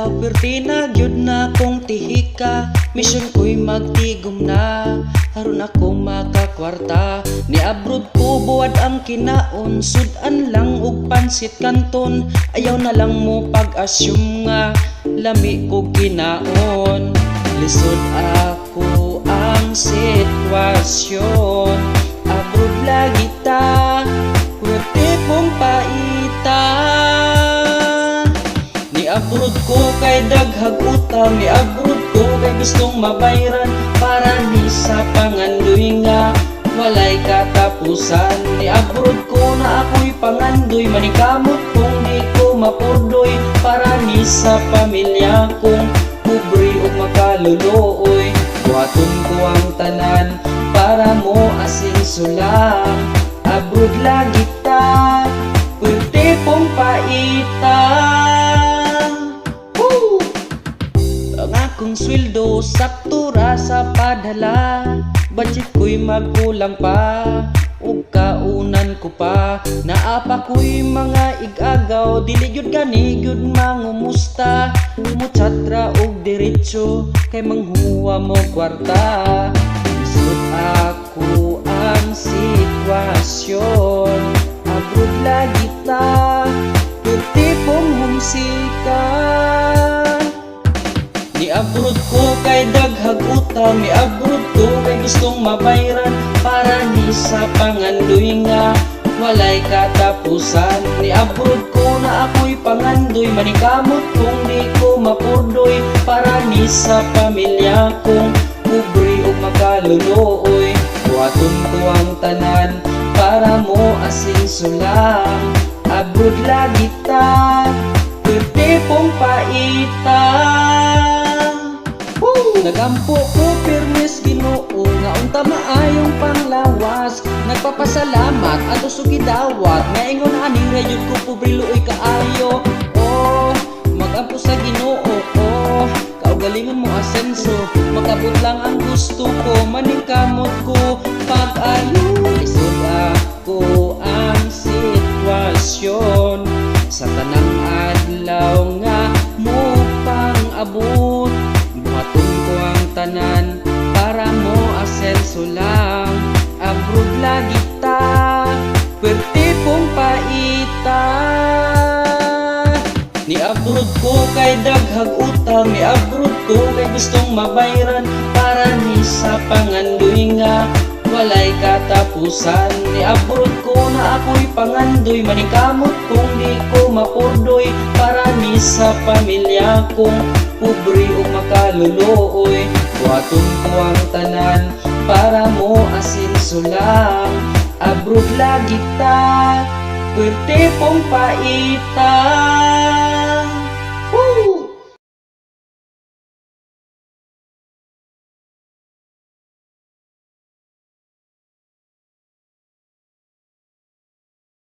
Perti na gyud na kong tihika, mission ko'y magtigom na. Haron ako makakwarta, ni abroad ko buwad ang kinaon. Sudan lang og pansit kanton, ayaw na lang mo pag-assume nga lami ko kinaon. Lisod ako ang sitwasyon, abroad lagi ta, pwede pong paita. Ni abroad ko kay daghag utang, ni abroad ko kay gustong mabayran, para ni sa pangandoy nga walay katapusan. Ni abroad ko na ako'y pangandoy, manikamot kung di ko mapurdoy, para ni sa pamilya kong pobre o makaluluoy. Buhaton ko ang tanan para mo asinso lang, abroad lagi ta, pwede pong paita. Ang akong sweldo sakto ra sa padala, budget ko'y magkulang pa, ug kaunan ko pa. Naapa ko'y mga igagaw, dili gyud gani gyud mangumusta. Mutsatra og diretso kay manghuwa mo kwarta. Isod ako ang sitwasyon, abroad lagi ta, pwede pong humsikan. Ni abroad ko kay daghag utang, ni abroad ko kay gustong mabayran, para ni sa pangandoy nga walay katapusan. Ni abroad ko na ako'y pangandoy, manikamot kung di ko mapurdoy, para ni sa pamilya kong pobre o makaluluoy. Buhaton ko ang tanan para mo asinso lang, abroad lagi ta, pwede pong paita. Nagampo ko permis Ginoo, nga unta maayong panglawas. Nagpapasalamat ato sugidawat, naingon ani rayod ko pobre luoy kaayo. Oh, magampo sa Ginoo, oh, kaugalingon mo asenso, makabot lang ang gusto ko, maningkamot ko pag-ayo. Isod ako ang sitwasyon, sa tanang adlaw nga mo pang-abot. Buhaton ko ang tanan para mo asenso lang, abroad lagi ta, pwede pong paita. Ni abroad ko kay daghag utang, ni abroad ko kay gustong mabayran, para ni sa pangandoy nga walay katapusan. Ni abroad ko na ako'y pangandoy, manikamot kung di ko mapurdoy, para ni sa pamilya kong pobre o makaluluoy. Buhaton ko ang tanan para mo asinso lang, abroad lagi ta, pwede pong paita.